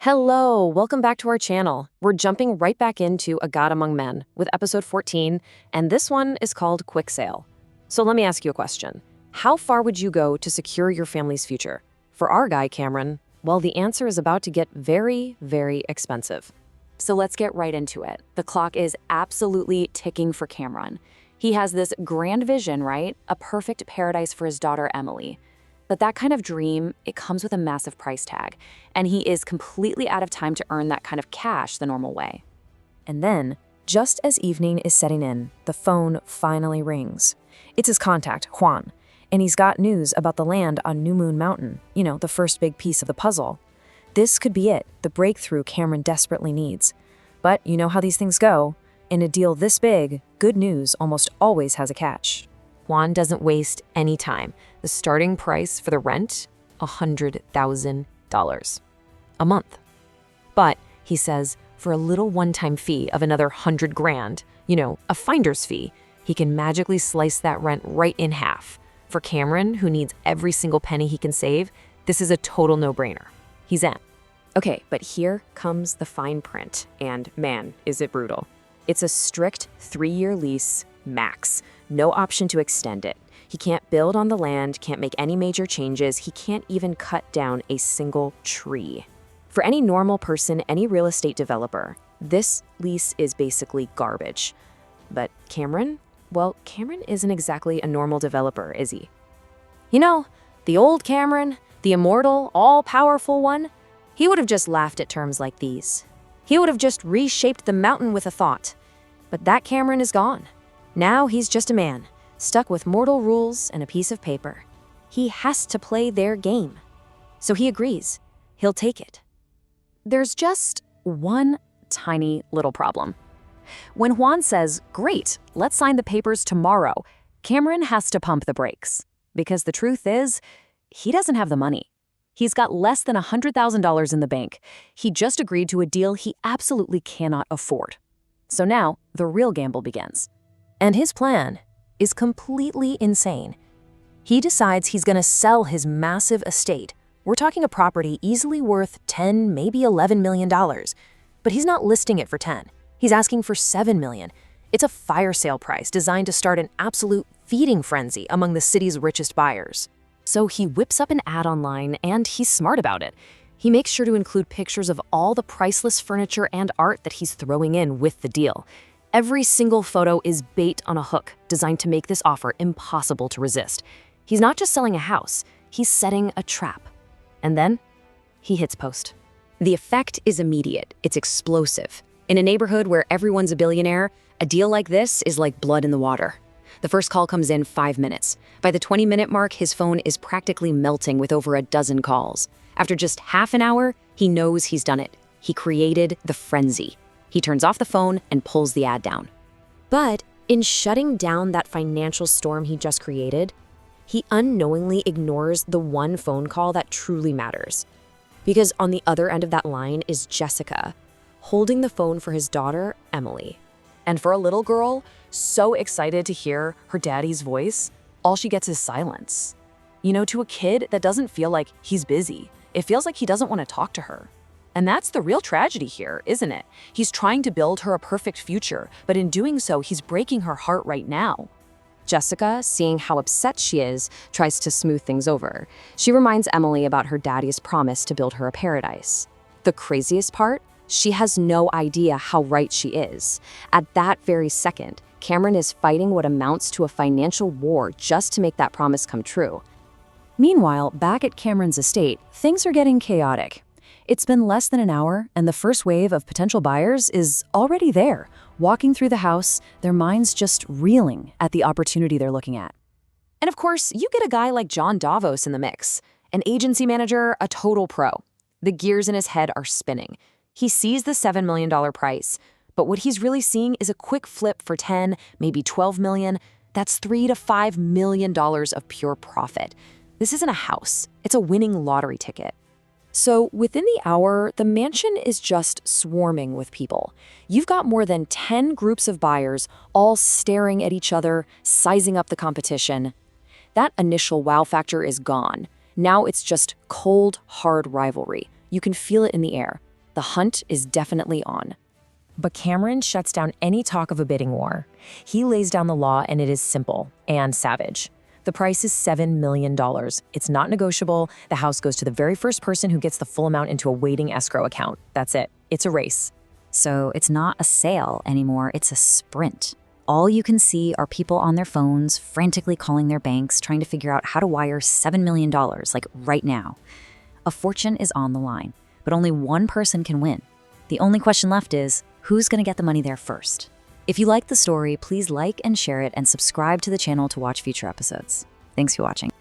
Hello, welcome back to our channel. We're jumping right back into A God Among Men with episode 14, and this one is called Quick Sale. So let me ask you a question. How far would you go to secure your family's future? For our guy, Cameron, well, the answer is about to get very, very expensive. So let's get right into it. The clock is absolutely ticking for Cameron. He has this grand vision, right? A perfect paradise for his daughter, Emily. But that kind of dream, it comes with a massive price tag, and he is completely out of time to earn that kind of cash the normal way. And then, just as evening is setting in, the phone finally rings. It's his contact, Juan, and he's got news about the land on New Moon Mountain, the first big piece of the puzzle. This could be it, the breakthrough Cameron desperately needs. But you know how these things go. In a deal this big, good news almost always has a catch. Juan doesn't waste any time. The starting price for the rent, $100,000 a month. But, he says, for a little one-time fee of another $100,000, a finder's fee, he can magically slice that rent right in half. For Cameron, who needs every single penny he can save, this is a total no-brainer. He's in. Okay, but here comes the fine print, and man, is it brutal. It's a strict 3-year lease, max. No option to extend it. He can't build on the land, can't make any major changes, he can't even cut down a single tree. For any normal person, any real estate developer, this lease is basically garbage. But Cameron? Well, Cameron isn't exactly a normal developer, is he? The old Cameron, the immortal, all-powerful one, he would have just laughed at terms like these. He would have just reshaped the mountain with a thought. But that Cameron is gone. Now he's just a man, stuck with mortal rules and a piece of paper. He has to play their game. So he agrees. He'll take it. There's just one tiny little problem. When Juan says, "Great, let's sign the papers tomorrow," Cameron has to pump the brakes. Because the truth is, he doesn't have the money. He's got less than $100,000 in the bank. He just agreed to a deal he absolutely cannot afford. So now, the real gamble begins. And his plan is completely insane. He decides he's going to sell his massive estate. We're talking a property easily worth $10, maybe $11 million. But he's not listing it for 10. He's asking for $7 million. It's a fire sale price designed to start an absolute feeding frenzy among the city's richest buyers. So he whips up an ad online, and he's smart about it. He makes sure to include pictures of all the priceless furniture and art that he's throwing in with the deal. Every single photo is bait on a hook, designed to make this offer impossible to resist. He's not just selling a house, he's setting a trap. And then, he hits post. The effect is immediate, it's explosive. In a neighborhood where everyone's a billionaire, a deal like this is like blood in the water. The first call comes in 5 minutes. By the 20-minute mark, his phone is practically melting with over a dozen calls. After just half an hour, he knows he's done it. He created the frenzy. He turns off the phone and pulls the ad down. But in shutting down that financial storm he just created, he unknowingly ignores the one phone call that truly matters. Because on the other end of that line is Jessica, holding the phone for his daughter, Emily. And for a little girl, so excited to hear her daddy's voice, all she gets is silence. To a kid, that doesn't feel like he's busy. It feels like he doesn't want to talk to her. And that's the real tragedy here, isn't it? He's trying to build her a perfect future, but in doing so, he's breaking her heart right now. Jessica, seeing how upset she is, tries to smooth things over. She reminds Emily about her daddy's promise to build her a paradise. The craziest part? She has no idea how right she is. At that very second, Cameron is fighting what amounts to a financial war just to make that promise come true. Meanwhile, back at Cameron's estate, things are getting chaotic. It's been less than an hour, and the first wave of potential buyers is already there, walking through the house, their minds just reeling at the opportunity they're looking at. And of course, you get a guy like John Davos in the mix, an agency manager, a total pro. The gears in his head are spinning. He sees the $7 million price, but what he's really seeing is a quick flip for 10, maybe 12 million. That's $3 to $5 million of pure profit. This isn't a house, it's a winning lottery ticket. So within the hour, the mansion is just swarming with people. You've got more than 10 groups of buyers all staring at each other, sizing up the competition. That initial wow factor is gone. Now it's just cold, hard rivalry. You can feel it in the air. The hunt is definitely on. But Cameron shuts down any talk of a bidding war. He lays down the law, and it is simple and savage. The price is $7 million. It's not negotiable. The house goes to the very first person who gets the full amount into a waiting escrow account. That's it. It's a race. So it's not a sale anymore, it's a sprint. All you can see are people on their phones, frantically calling their banks, trying to figure out how to wire $7 million, like right now. A fortune is on the line, but only one person can win. The only question left is, who's going to get the money there first? If you like the story, please like and share it and subscribe to the channel to watch future episodes. Thanks for watching.